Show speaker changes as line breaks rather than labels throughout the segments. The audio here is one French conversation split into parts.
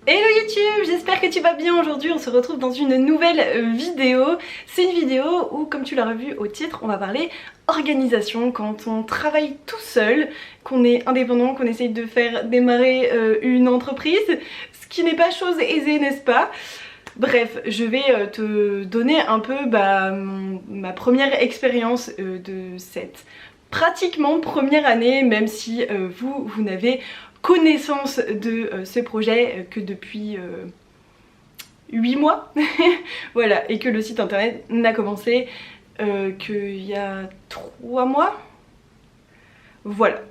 Hello YouTube, j'espère que tu vas bien. Aujourd'hui on se retrouve dans une nouvelle vidéo. C'est une vidéo où, comme tu l'as revu au titre, on va parler organisation quand on travaille tout seul, qu'on est indépendant, qu'on essaye de faire démarrer une entreprise, ce qui n'est pas chose aisée, n'est-ce pas? Bref, je vais te donner un peu ma première expérience de cette pratiquement première année, même si vous n'avez connaissance de ce projet que depuis 8 mois voilà, et que le site internet n'a commencé qu'il y a 3 mois. Voilà,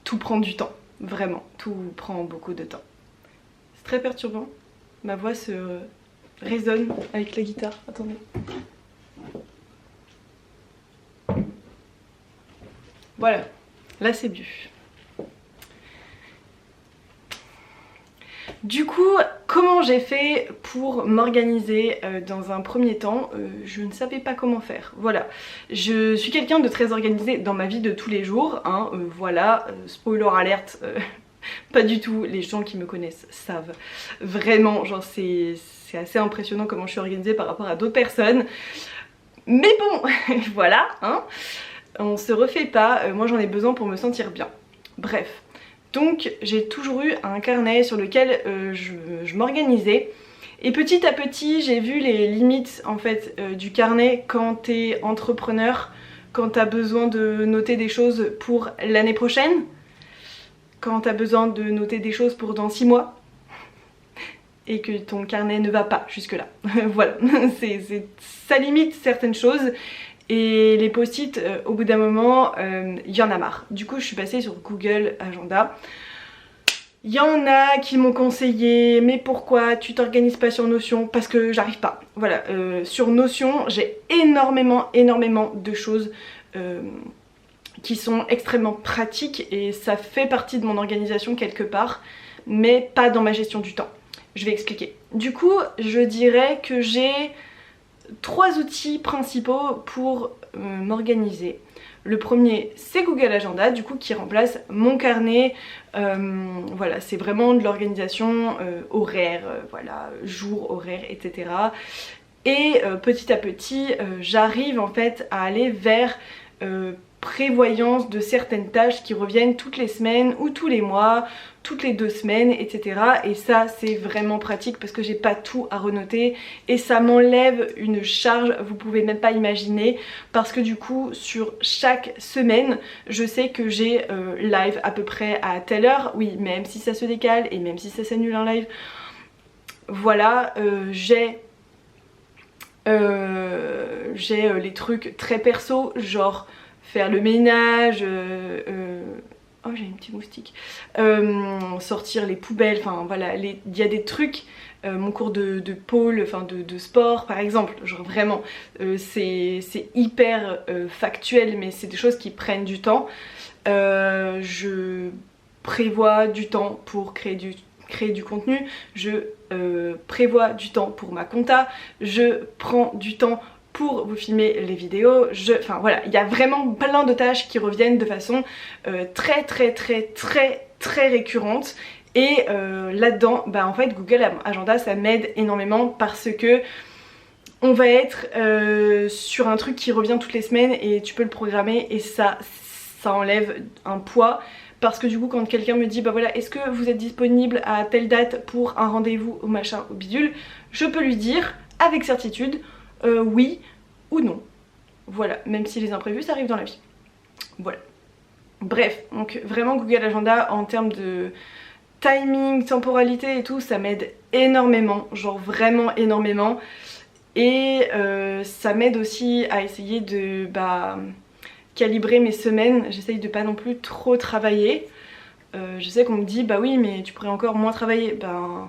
tout prend du temps, vraiment, tout prend beaucoup de temps. C'est très perturbant, ma voix se résonne avec la guitare, attendez. Voilà, là c'est mieux. Du coup, comment j'ai fait pour m'organiser dans un premier temps? Je ne savais pas comment faire, voilà. Je suis quelqu'un de très organisé dans ma vie de tous les jours, hein, voilà, spoiler alerte, pas du tout, les gens qui me connaissent savent. Vraiment, genre c'est assez impressionnant comment je suis organisée par rapport à d'autres personnes. Mais bon, voilà, hein, on se refait pas, moi j'en ai besoin pour me sentir bien. Bref. Donc j'ai toujours eu un carnet sur lequel je m'organisais, et petit à petit j'ai vu les limites en fait du carnet quand t'es entrepreneur, quand t'as besoin de noter des choses pour l'année prochaine, quand t'as besoin de noter des choses pour dans 6 mois et que ton carnet ne va pas jusque là. Voilà, ça limite certaines choses. Et les post-it, au bout d'un moment, il y en a marre. Du coup, je suis passée sur Google Agenda. Il y en a qui m'ont conseillé, mais pourquoi tu t'organises pas sur Notion? Parce que j'arrive pas. Voilà, sur Notion, j'ai énormément de choses qui sont extrêmement pratiques et ça fait partie de mon organisation quelque part, mais pas dans ma gestion du temps. Je vais expliquer. Du coup, je dirais que j'ai 3 outils principaux pour m'organiser. Le premier, c'est Google Agenda, du coup, qui remplace mon carnet. Voilà, c'est vraiment de l'organisation horaire, voilà, jour, horaire, etc. Et petit à petit, j'arrive en fait à aller vers prévoyance de certaines tâches qui reviennent toutes les semaines ou tous les mois, toutes les 2 semaines, etc. Et ça c'est vraiment pratique parce que j'ai pas tout à renoter et ça m'enlève une charge, vous pouvez même pas imaginer, parce que du coup sur chaque semaine je sais que j'ai live à peu près à telle heure, oui, même si ça se décale et même si ça s'annule un live, voilà, j'ai les trucs très perso, genre faire le ménage, oh j'ai une petite moustique, sortir les poubelles, enfin voilà, il y a des trucs, mon cours de pôle, enfin de sport par exemple, genre vraiment, c'est hyper factuel, mais c'est des choses qui prennent du temps. Je prévois du temps pour créer du contenu, je prévois du temps pour ma compta, je prends du temps pour vous filmer les vidéos, enfin voilà, il y a vraiment plein de tâches qui reviennent de façon très récurrente. Et là-dedans, bah en fait Google Agenda ça m'aide énormément parce que on va être sur un truc qui revient toutes les semaines et tu peux le programmer et ça enlève un poids. Parce que du coup quand quelqu'un me dit bah voilà, est-ce que vous êtes disponible à telle date pour un rendez-vous au machin au bidule, je peux lui dire avec certitude oui ou non. Voilà, même si les imprévus ça arrive dans la vie. Voilà. Bref, donc vraiment Google Agenda en termes de timing, temporalité et tout, ça m'aide énormément, genre vraiment énormément. Et ça m'aide aussi à essayer de calibrer mes semaines. J'essaye de pas non plus trop travailler. Je sais qu'on me dit bah oui mais tu pourrais encore moins travailler. Ben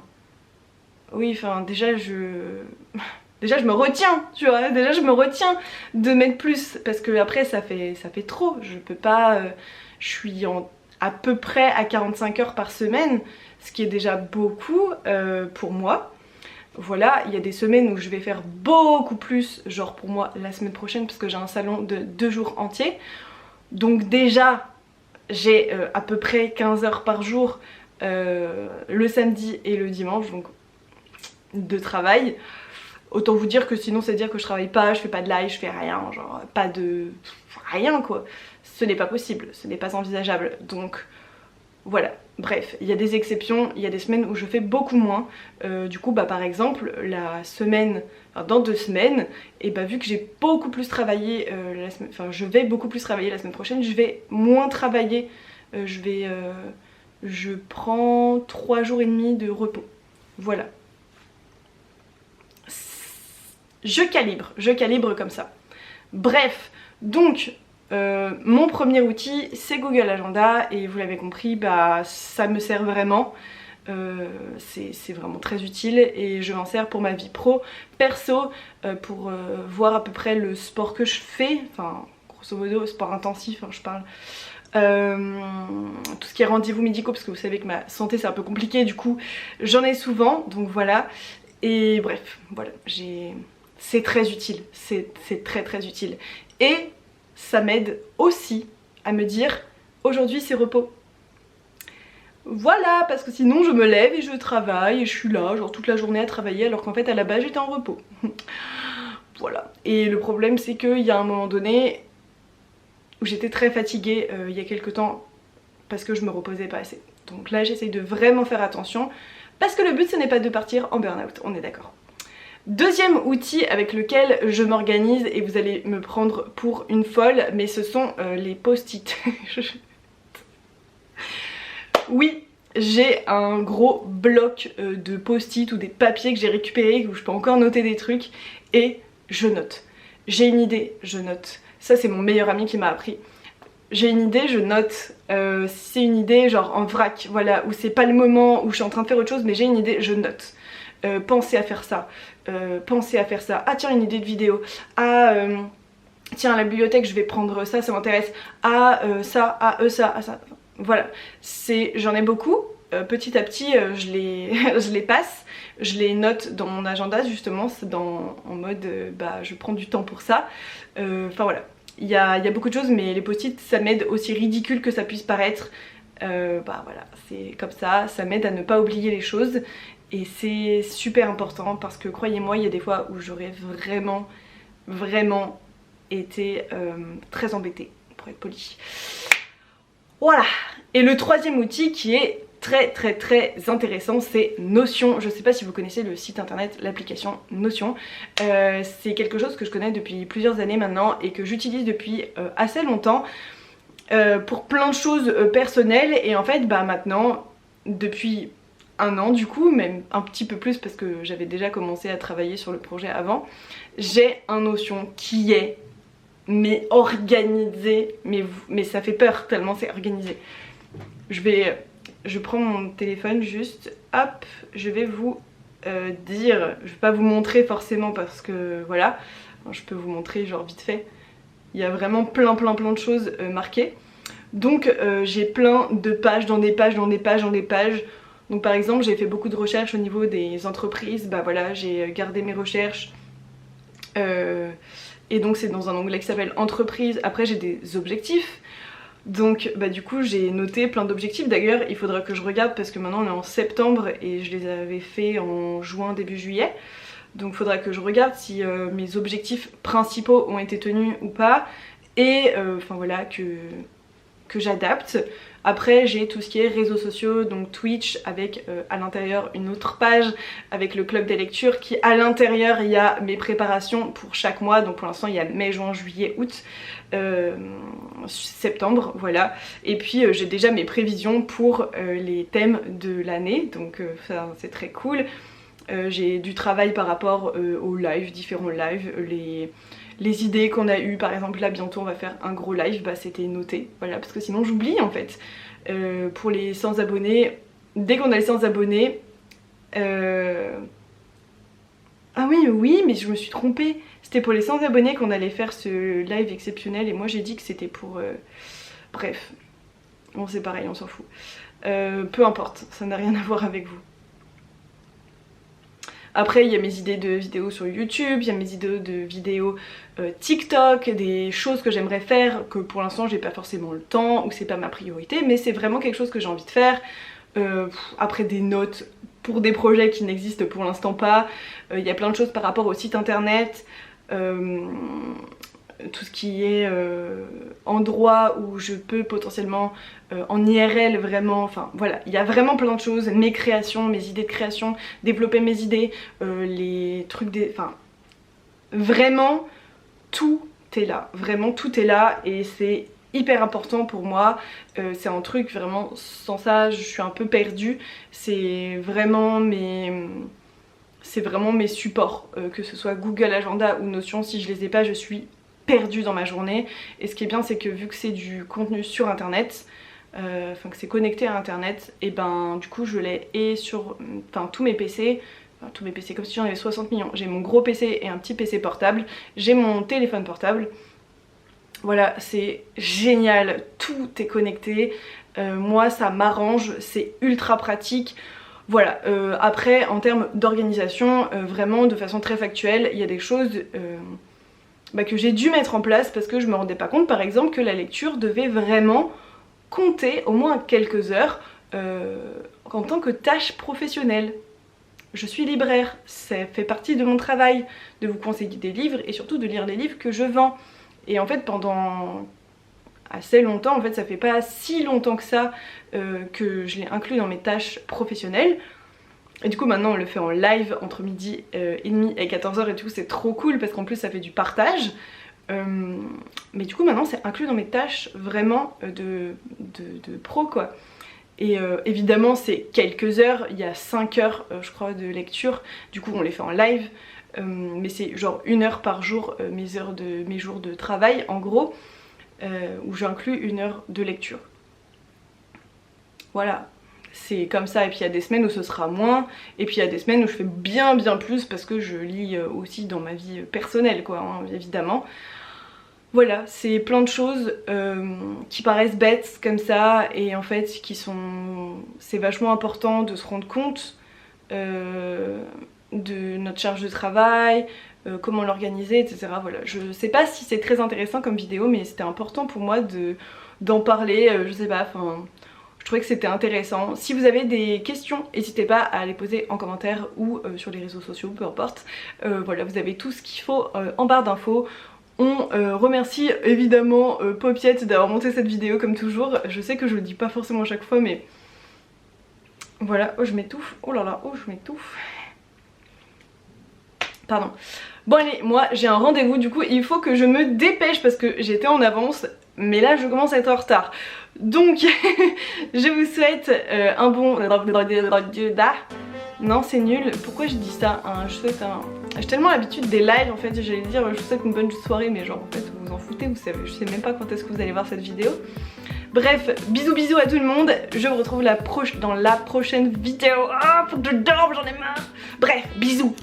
oui, enfin déjà je me retiens, tu vois, déjà je me retiens de mettre plus parce que après ça fait trop, je peux pas, je suis à peu près à 45 heures par semaine, ce qui est déjà beaucoup pour moi. Voilà, il y a des semaines où je vais faire beaucoup plus, genre pour moi la semaine prochaine parce que j'ai un salon de 2 jours entiers. Donc déjà j'ai à peu près 15 heures par jour le samedi et le dimanche, donc de travail. Autant vous dire que sinon c'est dire que je travaille pas, je fais pas de live, je fais rien, genre pas de... rien quoi. Ce n'est pas possible, ce n'est pas envisageable, donc voilà. Bref, il y a des exceptions, il y a des semaines où je fais beaucoup moins. Du coup, bah par exemple, la semaine, enfin, dans 2 semaines, et bah vu que j'ai beaucoup plus travaillé la semaine, enfin je vais beaucoup plus travailler la semaine prochaine, je vais moins travailler. Je prends 3 jours et demi de repos. Voilà. Je calibre comme ça. Bref, donc mon premier outil c'est Google Agenda et vous l'avez compris, bah ça me sert vraiment. C'est vraiment très utile et je m'en sers pour ma vie pro, perso, pour voir à peu près le sport que je fais, enfin grosso modo sport intensif, hein, je parle. Tout ce qui est rendez-vous médicaux parce que vous savez que ma santé c'est un peu compliqué, du coup j'en ai souvent, donc voilà. Et bref, voilà, c'est très utile, c'est très utile. Et ça m'aide aussi à me dire aujourd'hui c'est repos. Voilà, parce que sinon je me lève et je travaille et je suis là genre toute la journée à travailler alors qu'en fait à la base j'étais en repos. Voilà, et le problème c'est qu'il y a un moment donné où j'étais très fatiguée il y a quelques temps parce que je me reposais pas assez. Donc là j'essaye de vraiment faire attention parce que le but ce n'est pas de partir en burn-out, on est d'accord. Deuxième outil avec lequel je m'organise, et vous allez me prendre pour une folle, mais ce sont les post-it. Oui, j'ai un gros bloc de post-it ou des papiers que j'ai récupérés où je peux encore noter des trucs et je note. J'ai une idée, je note. Ça c'est mon meilleur ami qui m'a appris. J'ai une idée, je note. C'est une idée genre en vrac, voilà, où c'est pas le moment où je suis en train de faire autre chose, mais j'ai une idée, je note. Pensez à faire ça, pensez à faire ça. Ah tiens, une idée de vidéo. Ah tiens, à la bibliothèque je vais prendre ça, ça m'intéresse. Ah ça, ah ça, ah ça. Voilà, j'en ai beaucoup. Petit à petit je les passe, je les note dans mon agenda justement, en mode bah je prends du temps pour ça. Enfin voilà, il y a beaucoup de choses, mais les post-it ça m'aide, aussi ridicule que ça puisse paraître. Bah voilà, c'est comme ça m'aide à ne pas oublier les choses. Et c'est super important parce que croyez-moi, il y a des fois où j'aurais vraiment été très embêtée, pour être polie. Voilà. Et le troisième outil qui est très intéressant, c'est Notion. Je sais pas si vous connaissez le site internet, l'application Notion. C'est quelque chose que je connais depuis plusieurs années maintenant et que j'utilise depuis assez longtemps pour plein de choses personnelles. Et en fait, bah maintenant, depuis 1 an du coup, même un petit peu plus parce que j'avais déjà commencé à travailler sur le projet avant, j'ai un Notion qui est organisé, mais ça fait peur tellement c'est organisé. Je prends mon téléphone juste, hop, je vais vous dire, je vais pas vous montrer forcément parce que voilà, je peux vous montrer genre vite fait, il y a vraiment plein de choses marquées. Donc j'ai plein de pages dans des pages. Donc par exemple j'ai fait beaucoup de recherches au niveau des entreprises, bah voilà j'ai gardé mes recherches et donc c'est dans un onglet qui s'appelle entreprise. Après j'ai des objectifs, donc bah du coup j'ai noté plein d'objectifs. D'ailleurs il faudra que je regarde parce que maintenant on est en septembre et je les avais fait en juin début juillet. Donc il faudra que je regarde si mes objectifs principaux ont été tenus ou pas. Et enfin voilà que j'adapte. Après j'ai tout ce qui est réseaux sociaux, donc Twitch avec à l'intérieur une autre page avec le club des lectures qui à l'intérieur il y a mes préparations pour chaque mois. Donc pour l'instant il y a mai, juin, juillet, août, septembre, voilà. Et puis j'ai déjà mes prévisions pour les thèmes de l'année, donc c'est très cool. J'ai du travail par rapport aux lives, différents lives, les idées qu'on a eues. Par exemple là bientôt on va faire un gros live, bah c'était noté, voilà, parce que sinon j'oublie en fait. Pour les 100 abonnés, dès qu'on a les 100 abonnés, ah oui mais je me suis trompée, c'était pour les 100 abonnés qu'on allait faire ce live exceptionnel et moi j'ai dit que c'était pour... Bref, bon c'est pareil, on s'en fout. Peu importe, ça n'a rien à voir avec vous. Après il y a mes idées de vidéos sur YouTube, il y a mes idées de vidéos TikTok, des choses que j'aimerais faire que pour l'instant j'ai pas forcément le temps ou que c'est pas ma priorité, mais c'est vraiment quelque chose que j'ai envie de faire. après des notes pour des projets qui n'existent pour l'instant pas, il y a plein de choses par rapport au site internet, tout ce qui est endroit où je peux potentiellement en IRL vraiment, enfin voilà, il y a vraiment plein de choses, mes créations, mes idées de création, développer mes idées, les trucs des... enfin vraiment tout est là, vraiment tout est là et c'est hyper important pour moi, c'est un truc vraiment, sans ça je suis un peu perdue, c'est vraiment mes supports, que ce soit Google Agenda ou Notion, si je les ai pas je suis perdue dans ma journée. Et ce qui est bien c'est que vu que c'est du contenu sur internet, enfin que c'est connecté à internet, et ben du coup je l'ai et sur tous mes PC, tous mes PC comme si j'en avais 60 millions, j'ai mon gros PC et un petit PC portable, j'ai mon téléphone portable, voilà c'est génial, tout est connecté, moi ça m'arrange, c'est ultra pratique. Voilà, après en termes d'organisation, vraiment de façon très factuelle, il y a des choses que j'ai dû mettre en place parce que je me rendais pas compte par exemple que la lecture devait vraiment compter au moins quelques heures en tant que tâche professionnelle. Je suis libraire, ça fait partie de mon travail de vous conseiller des livres et surtout de lire les livres que je vends. Et en fait pendant assez longtemps, en fait ça fait pas si longtemps que ça que je l'ai inclus dans mes tâches professionnelles. Et du coup maintenant on le fait en live entre midi et demi et 14h et tout, c'est trop cool parce qu'en plus ça fait du partage. Mais du coup maintenant c'est inclus dans mes tâches vraiment de pro quoi. Et évidemment c'est quelques heures, il y a 5 heures je crois de lecture, du coup on les fait en live. Mais c'est genre 1 heure par jour, mes jours de travail en gros, où j'inclus 1 heure de lecture. Voilà. C'est comme ça, et puis il y a des semaines où ce sera moins, et puis il y a des semaines où je fais bien plus parce que je lis aussi dans ma vie personnelle quoi, hein, évidemment. Voilà, c'est plein de choses qui paraissent bêtes comme ça, et en fait qui sont... c'est vachement important de se rendre compte de notre charge de travail, comment l'organiser, etc. Voilà, je sais pas si c'est très intéressant comme vidéo, mais c'était important pour moi d'en parler, je sais pas, enfin... Je trouvais que c'était intéressant. Si vous avez des questions, n'hésitez pas à les poser en commentaire ou sur les réseaux sociaux, peu importe. Voilà, vous avez tout ce qu'il faut en barre d'infos. On remercie évidemment Popiette d'avoir monté cette vidéo comme toujours. Je sais que je le dis pas forcément à chaque fois, mais voilà. Oh, je m'étouffe. Oh là là, oh, je m'étouffe. Pardon. Bon allez, moi j'ai un rendez-vous, du coup il faut que je me dépêche parce que j'étais en avance, mais là je commence à être en retard. Donc je vous souhaite un bon... Non c'est nul, pourquoi je dis ça je souhaite un... J'ai tellement l'habitude des lives en fait, j'allais dire je vous souhaite une bonne soirée, mais genre en fait vous vous en foutez, vous savez, je sais même pas quand est-ce que vous allez voir cette vidéo. Bref, bisous à tout le monde, je vous retrouve dans la prochaine vidéo. Ah, faut que je dorme, j'en ai marre. Bref, bisous.